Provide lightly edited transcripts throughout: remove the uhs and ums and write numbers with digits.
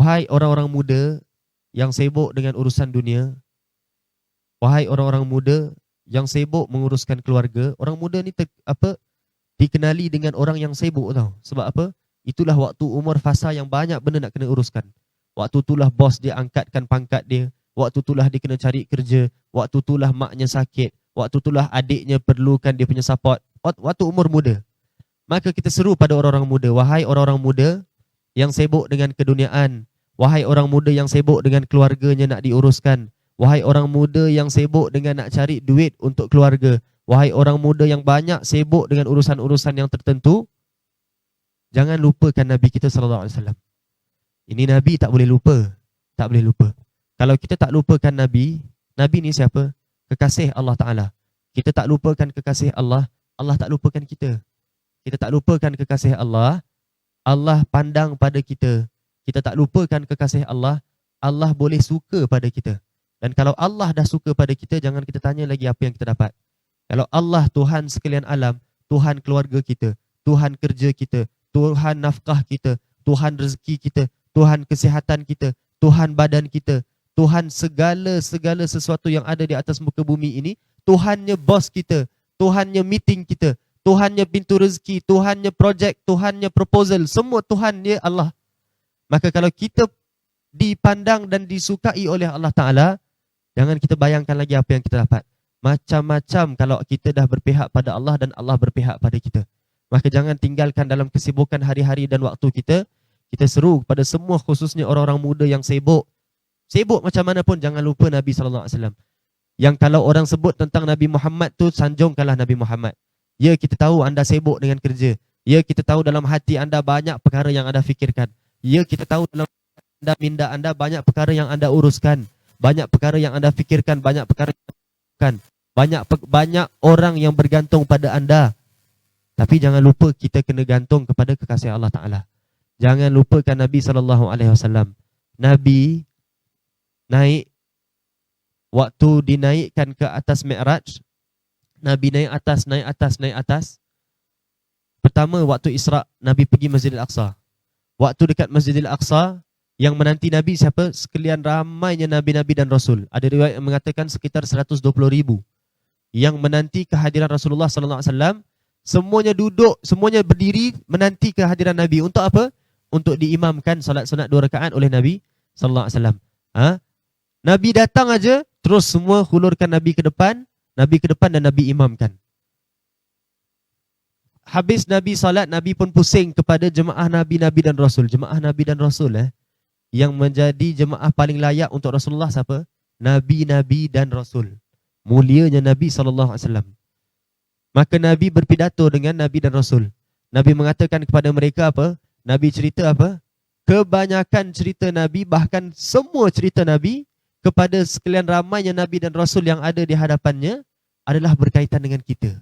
Wahai orang-orang muda yang sibuk dengan urusan dunia, wahai orang-orang muda yang sibuk menguruskan keluarga. Orang muda ni dikenali dengan orang yang sibuk tau. Sebab apa? Itulah waktu umur fasa yang banyak benda nak kena uruskan. Waktu itulah bos dia angkatkan pangkat dia. Waktu itulah dia kena cari kerja. Waktu itulah maknya sakit. Waktu itulah adiknya perlukan dia punya support. Waktu umur muda. Maka kita seru pada orang-orang muda. Wahai orang-orang muda yang sibuk dengan keduniaan. Wahai orang muda yang sibuk dengan keluarganya nak diuruskan. Wahai orang muda yang sibuk dengan nak cari duit untuk keluarga. Wahai orang muda yang banyak sibuk dengan urusan-urusan yang tertentu. Jangan lupakan Nabi kita SAW. Ini Nabi tak boleh lupa. Tak boleh lupa. Kalau kita tak lupakan Nabi, Nabi ni siapa? Kekasih Allah Ta'ala. Kita tak lupakan kekasih Allah, Allah tak lupakan kita. Kita tak lupakan kekasih Allah, Allah pandang pada kita. Kita tak lupakan kekasih Allah, Allah boleh suka pada kita. Dan kalau Allah dah suka pada kita, jangan kita tanya lagi apa yang kita dapat. Kalau Allah Tuhan sekalian alam, Tuhan keluarga kita, Tuhan kerja kita, Tuhan nafkah kita, Tuhan rezeki kita, Tuhan kesihatan kita, Tuhan badan kita, Tuhan segala sesuatu yang ada di atas muka bumi ini, Tuhannya bos kita, Tuhannya meeting kita, Tuhannya pintu rezeki, Tuhannya projek, Tuhannya proposal, semua Tuhannya Allah. Maka kalau kita dipandang dan disukai oleh Allah Ta'ala, jangan kita bayangkan lagi apa yang kita dapat. Macam-macam kalau kita dah berpihak pada Allah dan Allah berpihak pada kita. Maka jangan tinggalkan dalam kesibukan hari-hari dan waktu kita. Kita seru pada semua khususnya orang-orang muda yang sibuk. Sibuk macam mana pun jangan lupa Nabi SAW. Yang kalau orang sebut tentang Nabi Muhammad tu, sanjungkanlah Nabi Muhammad. Ya, kita tahu anda sibuk dengan kerja. Ya, kita tahu dalam hati anda banyak perkara yang anda fikirkan. Ya, kita tahu dalam minda anda banyak perkara yang anda uruskan. Banyak perkara yang anda fikirkan, banyak perkara yang anda lakukan. Banyak orang yang bergantung pada anda. Tapi jangan lupa kita kena gantung kepada kekasih Allah Ta'ala. Jangan lupakan Nabi SAW. Nabi naik, waktu dinaikkan ke atas Mi'raj, Nabi naik atas. Pertama waktu Isra', Nabi pergi Masjidil Aqsa. Waktu dekat Masjidil Aqsa, yang menanti Nabi siapa? Sekalian ramainya Nabi-Nabi dan Rasul. Ada riwayat yang mengatakan sekitar 120,000 yang menanti kehadiran Rasulullah SAW. Semuanya duduk, semuanya berdiri menanti kehadiran Nabi. Untuk apa? Untuk diimamkan salat sunat 2 rakaat oleh Nabi SAW. Nabi datang aja, terus semua hulurkan Nabi ke depan dan Nabi imamkan. Habis Nabi salat, Nabi pun pusing kepada jemaah Nabi-Nabi dan Rasul. Jemaah Nabi dan Rasul yang menjadi jemaah paling layak untuk Rasulullah siapa? Nabi-Nabi dan Rasul. Mulianya Nabi SAW. Maka Nabi berpidato dengan Nabi dan Rasul. Nabi mengatakan kepada mereka apa? Nabi cerita apa? Kebanyakan cerita Nabi, bahkan semua cerita Nabi kepada sekalian ramainya Nabi dan Rasul yang ada di hadapannya adalah berkaitan dengan kita.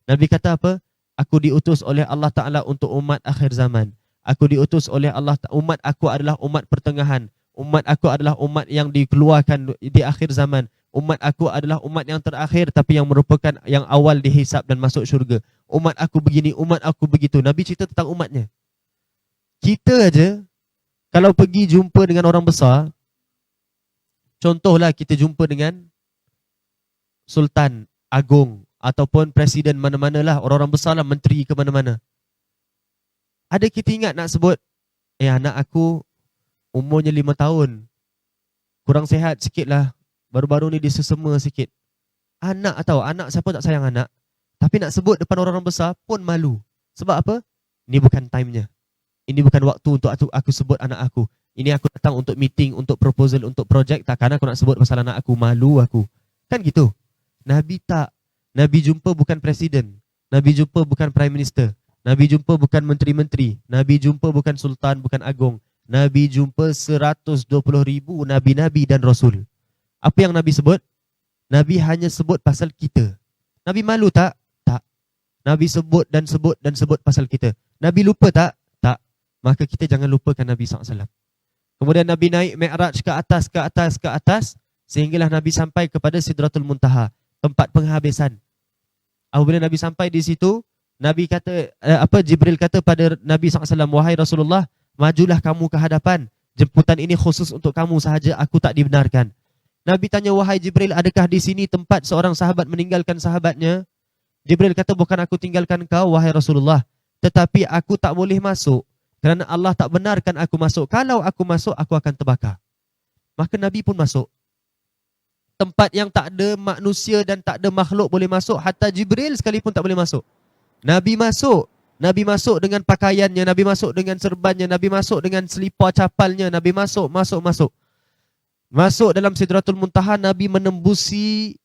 Nabi kata apa? Aku diutus oleh Allah Ta'ala untuk umat akhir zaman. Aku diutus oleh Allah, umat aku adalah umat pertengahan. Umat aku adalah umat yang dikeluarkan di akhir zaman. Umat aku adalah umat yang terakhir tapi yang merupakan yang awal dihisap dan masuk syurga. Umat aku begini, umat aku begitu. Nabi cerita tentang umatnya. Kita aja kalau pergi jumpa dengan orang besar, contohlah kita jumpa dengan Sultan Agung ataupun Presiden mana-manalah, orang-orang besar lah, menteri ke mana-mana. Ada kita ingat nak sebut, anak aku umurnya 5 tahun, kurang sihat sikit lah, baru-baru ni dia sesama sikit. Anak atau anak, siapa tak sayang anak? Tapi nak sebut depan orang-orang besar pun malu. Sebab apa? Ini bukan time-nya. Ini bukan waktu untuk aku sebut anak aku. Ini aku datang untuk meeting, untuk proposal, untuk projek. Takkan aku nak sebut pasal anak aku, malu aku. Kan gitu. Nabi tak. Nabi jumpa bukan presiden. Nabi jumpa bukan prime minister. Nabi jumpa bukan menteri-menteri. Nabi jumpa bukan sultan, bukan agung. Nabi jumpa 120,000 Nabi-Nabi dan Rasul. Apa yang Nabi sebut? Nabi hanya sebut pasal kita. Nabi malu tak? Tak. Nabi sebut dan sebut pasal kita. Nabi lupa tak? Tak. Maka kita jangan lupakan Nabi SAW. Kemudian Nabi naik Mi'raj ke atas. Sehinggalah Nabi sampai kepada Sidratul Muntaha. Tempat penghabisan. Apabila Nabi sampai di situ, Nabi kata, Jibril kata pada Nabi SAW, wahai Rasulullah, majulah kamu ke hadapan. Jemputan ini khusus untuk kamu sahaja, aku tak dibenarkan. Nabi tanya, wahai Jibril, adakah di sini tempat seorang sahabat meninggalkan sahabatnya? Jibril kata, bukan aku tinggalkan kau, wahai Rasulullah. Tetapi aku tak boleh masuk. Kerana Allah tak benarkan aku masuk. Kalau aku masuk, aku akan terbakar. Maka Nabi pun masuk. Tempat yang tak ada manusia dan tak ada makhluk boleh masuk. Hatta Jibril sekalipun tak boleh masuk. Nabi masuk. Nabi masuk dengan pakaiannya. Nabi masuk dengan serbannya. Nabi masuk dengan selipar capalnya. Nabi masuk. Masuk dalam Sidratul Muntaha. Nabi menembusi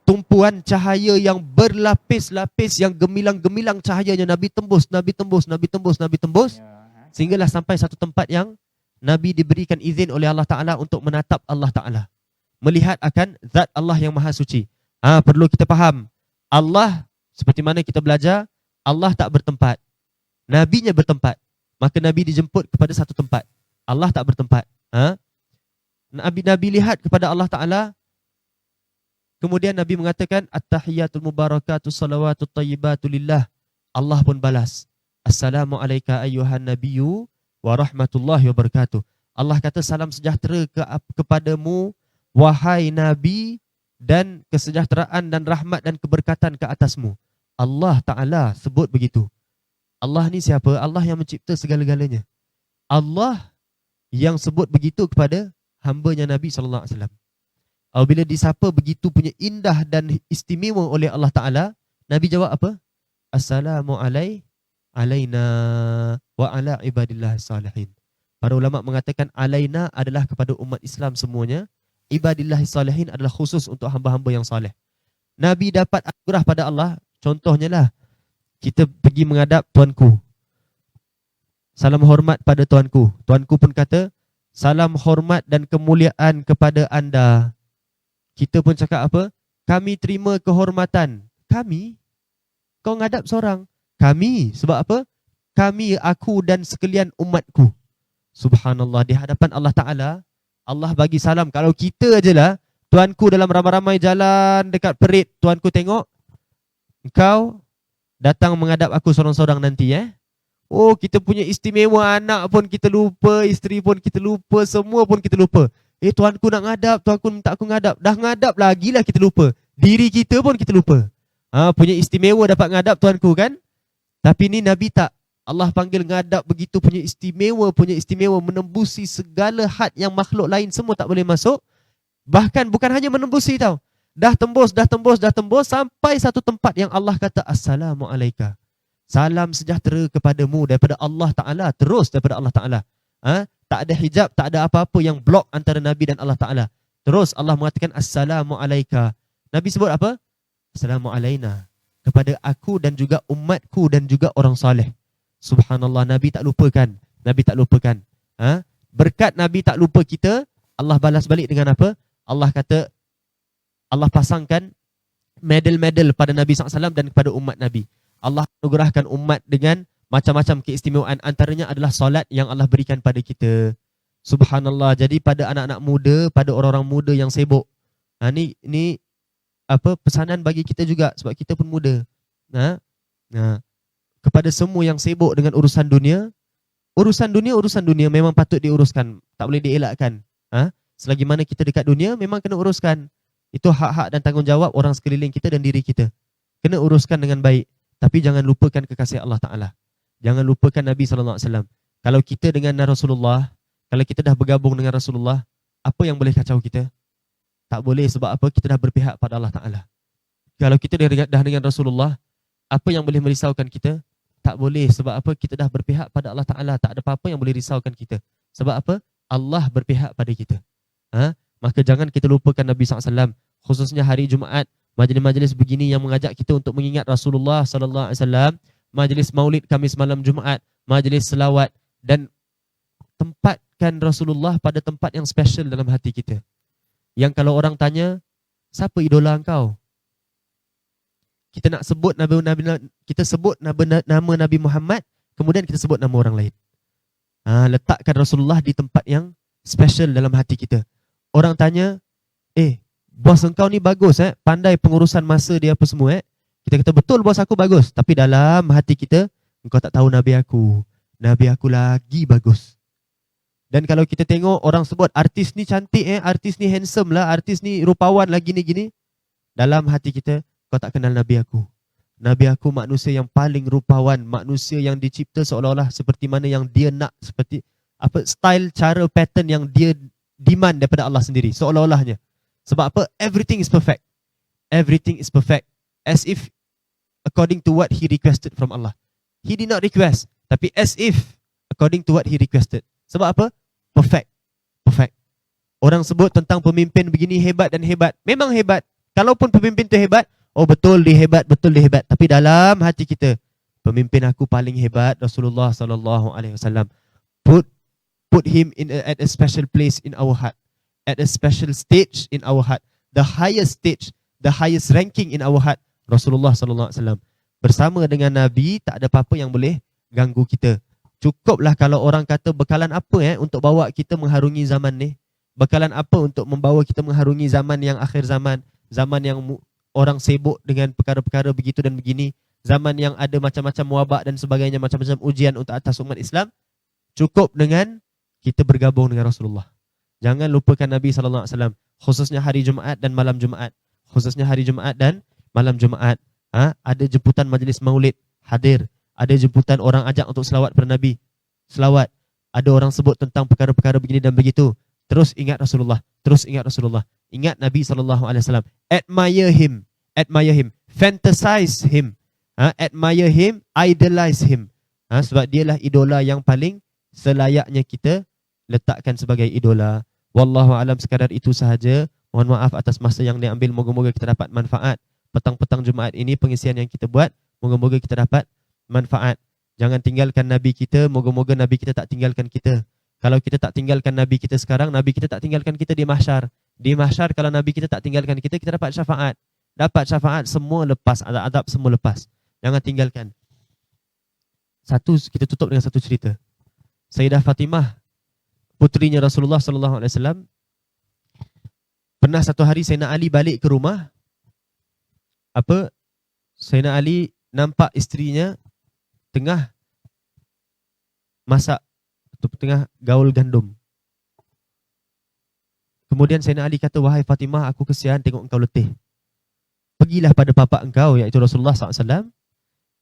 tumpuan cahaya yang berlapis-lapis, yang gemilang-gemilang cahayanya. Nabi tembus. Sehinggalah sampai satu tempat yang Nabi diberikan izin oleh Allah Ta'ala untuk menatap Allah Ta'ala. Melihat akan zat Allah yang maha suci. Perlu kita faham. Allah, seperti mana kita belajar, Allah tak bertempat. Nabinya bertempat. Maka Nabi dijemput kepada satu tempat. Allah tak bertempat. Nabi lihat kepada Allah Ta'ala. Kemudian Nabi mengatakan, At-tahiyatul mubarakatuh salawatut tayyibatu lillah. Allah pun balas, Assalamualaikum ayyuhan nabiyyu wa rahmatullahi wa barakatuh. Allah kata, salam sejahtera kepadamu, wahai Nabi, dan kesejahteraan dan rahmat dan keberkatan ke atasmu. Allah Ta'ala sebut begitu. Allah ni siapa? Allah yang mencipta segala-galanya. Allah yang sebut begitu kepada hambanya Nabi SAW. Apabila disapa begitu punya indah dan istimewa oleh Allah Ta'ala, Nabi jawab apa? Assalamualaikum alaina wa ala ibadillah salihin. Para ulama mengatakan alaina adalah kepada umat Islam semuanya, ibadillah salihin adalah khusus untuk hamba-hamba yang saleh. Nabi dapat anugerah pada Allah. Contohnya lah, kita pergi menghadap tuanku, salam hormat pada tuanku. Tuanku pun kata, salam hormat dan kemuliaan kepada anda. Kita pun cakap apa? Kami terima kehormatan. Kami? Kau ngadap seorang? Kami. Sebab apa? Kami, aku dan sekalian umatku. Subhanallah, di hadapan Allah Ta'ala, Allah bagi salam. Kalau kita ajalah, tuanku dalam ramai-ramai jalan dekat perit, tuanku tengok, engkau datang menghadap aku seorang-seorang nanti. Oh, kita punya istimewa, anak pun kita lupa, isteri pun kita lupa, semua pun kita lupa. Tuanku nak ngadap, tuanku minta aku ngadap. Dah ngadap lagi lah kita lupa. Diri kita pun kita lupa. Punya istimewa dapat ngadap tuanku kan? Tapi ni Nabi tak. Allah panggil ngadap begitu punya istimewa, menembusi segala had yang makhluk lain semua tak boleh masuk. Bahkan bukan hanya menembusi tau. Dah tembus sampai satu tempat yang Allah kata Assalamualaikum. Salam sejahtera kepadamu daripada Allah Ta'ala. Terus daripada Allah Ta'ala. Tak ada hijab, tak ada apa-apa yang blok antara Nabi dan Allah Ta'ala. Terus Allah mengatakan Assalamualaikum. Nabi sebut apa? Assalamualaikum. Kepada aku dan juga umatku dan juga orang saleh. Subhanallah, Nabi tak lupakan. Berkat Nabi tak lupa kita, Allah balas balik dengan apa? Allah kata, Allah pasangkan medal-medal pada Nabi SAW dan kepada umat Nabi. Allah anugerahkan umat dengan macam-macam keistimewaan. Antaranya adalah solat yang Allah berikan pada kita. Subhanallah. Jadi pada anak-anak muda, pada orang-orang muda yang sibuk. Ini apa pesanan bagi kita juga sebab kita pun muda. Kepada semua yang sibuk dengan urusan dunia memang patut diuruskan. Tak boleh dielakkan. Selagi mana kita dekat dunia memang kena uruskan. Itu hak-hak dan tanggungjawab orang sekeliling kita dan diri kita. Kena uruskan dengan baik. Tapi jangan lupakan kekasih Allah Ta'ala. Jangan lupakan Nabi SAW. Kalau kita dengan Rasulullah, kalau kita dah bergabung dengan Rasulullah, apa yang boleh kacau kita? Tak boleh, sebab apa? Kita dah berpihak pada Allah Ta'ala. Kalau kita dah dengan Rasulullah, apa yang boleh merisaukan kita? Tak boleh, sebab apa? Kita dah berpihak pada Allah Ta'ala. Tak ada apa-apa yang boleh risaukan kita. Sebab apa? Allah berpihak pada kita. Maka jangan kita lupakan Nabi SAW. Khususnya hari Jumaat, majlis-majlis begini yang mengajak kita untuk mengingat Rasulullah SAW, majlis maulid Khamis malam Jumaat, majlis selawat, dan tempatkan Rasulullah pada tempat yang special dalam hati kita. Yang kalau orang tanya, siapa idola engkau? Kita nak sebut nama Nabi Muhammad, kemudian kita sebut nama orang lain. Letakkan Rasulullah di tempat yang special dalam hati kita. Orang tanya, bos engkau ni bagus, pandai pengurusan masa dia apa semua. Kita kata betul bos aku bagus, tapi dalam hati kita, engkau tak tahu Nabi aku lagi bagus. Dan kalau kita tengok orang sebut artis ni cantik, artis ni handsome lah, artis ni rupawan lah, gini-gini. Dalam hati kita, kau tak kenal Nabi aku. Nabi aku manusia yang paling rupawan, manusia yang dicipta seolah-olah seperti mana yang dia nak, seperti apa style, cara, pattern yang dia demand daripada Allah sendiri, seolah-olahnya. Sebab apa? Everything is perfect. Everything is perfect. As if according to what he requested from Allah. He did not request, tapi as if according to what he requested. Sebab apa? Perfect. Perfect. Orang sebut tentang pemimpin begini hebat dan hebat. Memang hebat. Kalaupun pemimpin tu hebat, oh betul dia hebat, betul dia hebat. Tapi dalam hati kita, pemimpin aku paling hebat Rasulullah sallallahu alaihi wasallam. Put him at a special place in our heart. At a special stage in our heart. The highest stage, the highest ranking in our heart, Rasulullah sallallahu alaihi wasallam. Bersama dengan Nabi, tak ada apa-apa yang boleh ganggu kita. Cukuplah kalau orang kata bekalan apa untuk bawa kita mengharungi zaman ni. Bekalan apa untuk membawa kita mengharungi zaman yang akhir zaman. Zaman yang orang sibuk dengan perkara-perkara begitu dan begini. Zaman yang ada macam-macam wabak dan sebagainya, macam-macam ujian untuk atas umat Islam. Cukup dengan kita bergabung dengan Rasulullah. Jangan lupakan Nabi SAW. Khususnya hari Jumaat dan malam Jumaat. Khususnya hari Jumaat dan malam Jumaat. Ada jemputan majlis maulid, hadir. Ada jemputan orang ajak untuk selawat pada Nabi. Selawat. Ada orang sebut tentang perkara-perkara begini dan begitu. Terus ingat Rasulullah. Terus ingat Rasulullah. Ingat Nabi SAW. Admire him. Admire him. Fantasize him. Admire him. Idolize him. Sebab dialah idola yang paling selayaknya kita letakkan sebagai idola. Wallahu alam, sekadar itu sahaja. Mohon maaf atas masa yang diambil. Moga-moga kita dapat manfaat. Petang-petang Jumaat ini pengisian yang kita buat. Moga-moga kita dapat manfaat. Jangan tinggalkan Nabi kita. Moga-moga Nabi kita tak tinggalkan kita. Kalau kita tak tinggalkan Nabi kita sekarang, Nabi kita tak tinggalkan kita di mahsyar. Di mahsyar kalau Nabi kita tak tinggalkan kita, kita dapat syafaat. Dapat syafaat, semua lepas, adab semua lepas. Jangan tinggalkan. Kita tutup dengan satu cerita. Sayyidah Fatimah, putrinya Rasulullah sallallahu alaihi wasallam, pernah satu hari Sayyidina Ali balik ke rumah. Sayyidina Ali nampak isterinya tengah masak, tengah gaul gandum. Kemudian Sayyidina Ali kata, wahai Fatimah, aku kesian tengok engkau letih. Pergilah pada bapa engkau, iaitu Rasulullah SAW,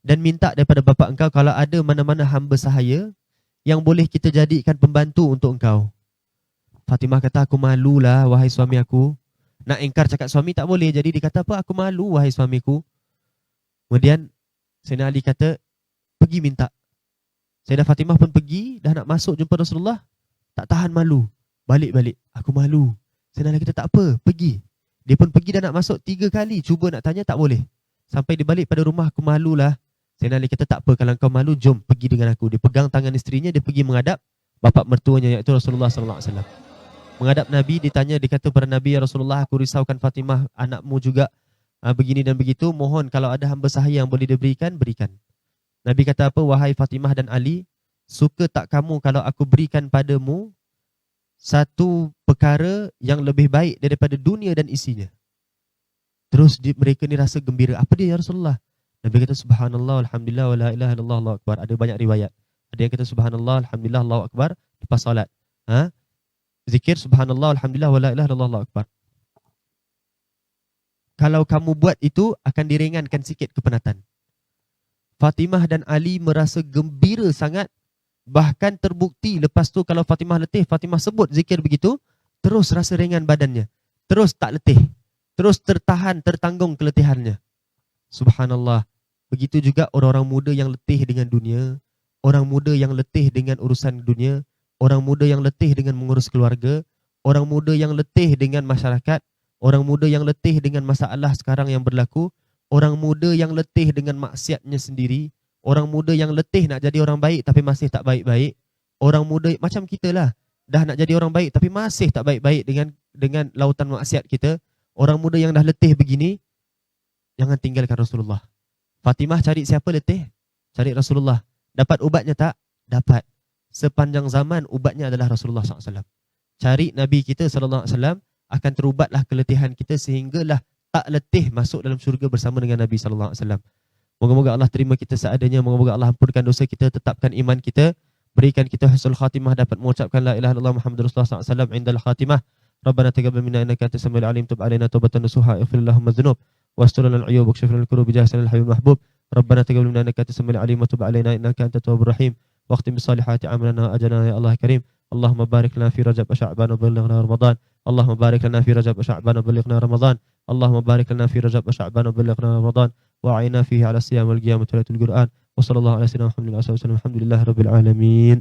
dan minta daripada bapa engkau kalau ada mana-mana hamba sahaya yang boleh kita jadikan pembantu untuk engkau. Fatimah kata, aku malulah wahai suami aku. Nak ingkar cakap suami tak boleh. Jadi dia kata apa? Aku malu wahai suamiku. Kemudian Sayyidina Ali kata, pergi minta. Sayyidah Fatimah pun pergi, dah nak masuk jumpa Rasulullah, tak tahan malu. Balik-balik, aku malu. Sayyidina Ali kata, tak apa, pergi. Dia pun pergi, dah nak masuk 3 kali, cuba nak tanya, tak boleh. Sampai dia balik pada rumah, aku malulah. Sayyidina Ali kata, tak apa, kalau kau malu, jom pergi dengan aku. Dia pegang tangan isterinya, dia pergi menghadap bapa mertuanya, iaitu Rasulullah SAW. Menghadap Nabi, ditanya, dia kata pada Nabi, ya Rasulullah, aku risaukan Fatimah, anakmu juga begini dan begitu. Mohon kalau ada hamba sahaya yang boleh diberikan, berikan. Nabi kata apa? Wahai Fatimah dan Ali, suka tak kamu kalau aku berikan padamu satu perkara yang lebih baik daripada dunia dan isinya? Terus mereka ni rasa gembira. Apa dia ya Rasulullah? Nabi kata subhanallah, alhamdulillah, wa la ilaha illallah, Allahu akbar. Ada banyak riwayat. Ada yang kata subhanallah, alhamdulillah, Allahu akbar lepas solat. Zikir subhanallah, alhamdulillah, wa la ilaha illallah, Allahu akbar. Kalau kamu buat itu akan diringankan sikit kepenatan. Fatimah dan Ali merasa gembira sangat. Bahkan terbukti lepas tu kalau Fatimah letih, Fatimah sebut zikir begitu, terus rasa ringan badannya. Terus tak letih. Terus tertanggung keletihannya. Subhanallah. Begitu juga orang-orang muda yang letih dengan dunia. Orang muda yang letih dengan urusan dunia. Orang muda yang letih dengan mengurus keluarga. Orang muda yang letih dengan masyarakat. Orang muda yang letih dengan masalah sekarang yang berlaku. Orang muda yang letih dengan maksiatnya sendiri. Orang muda yang letih nak jadi orang baik tapi masih tak baik-baik. Orang muda macam kita lah. Dah nak jadi orang baik tapi masih tak baik-baik dengan lautan maksiat kita. Orang muda yang dah letih begini, jangan tinggalkan Rasulullah. Fatimah cari siapa letih? Cari Rasulullah. Dapat ubatnya tak? Dapat. Sepanjang zaman ubatnya adalah Rasulullah SAW. Cari Nabi kita SAW, akan terubatlah keletihan kita sehinggalah tak letih masuk dalam syurga bersama dengan Nabi SAW. Moga-moga Allah terima kita seadanya. Moga-moga Allah ampunkan dosa kita, tetapkan iman kita, berikan kita husnul khatimah, dapat mengucapkan la ilaha illallah Muhammadur Rasulullah sallallahu alaihi wasallam indal khatimah. Rabbana taqabbal minna innaka antas samiul alim, tub alaina taubatan nasuha, ighfir lahum dzunub wastur lana al-uyub wakshif lana al-kurub bi jahsil al-hayyul mahbub. Rabbana taqabbal minna innaka antas samiul alim wa tub alaina innaka antat tawwabur rahim. Waqtim bis salihati amalana ajana ya Allah karim. Allahumma barik lana fi Rajab wa Sya'ban wa ballighna Ramadan. Allahumma barik lana fi Rajab wa Sya'ban wa ballighna Ramadan. Allahumma barik lana fi Rajab wa Sya'ban wa ballighna Ramadan. Wa a'inna fihi 'ala siyam wal qiyam wa tilawatil Qur'an. Wa sallallahu ala sayyidina Muhammadin wa alihi wa sallam. Alhamdulillahirabbil alamin.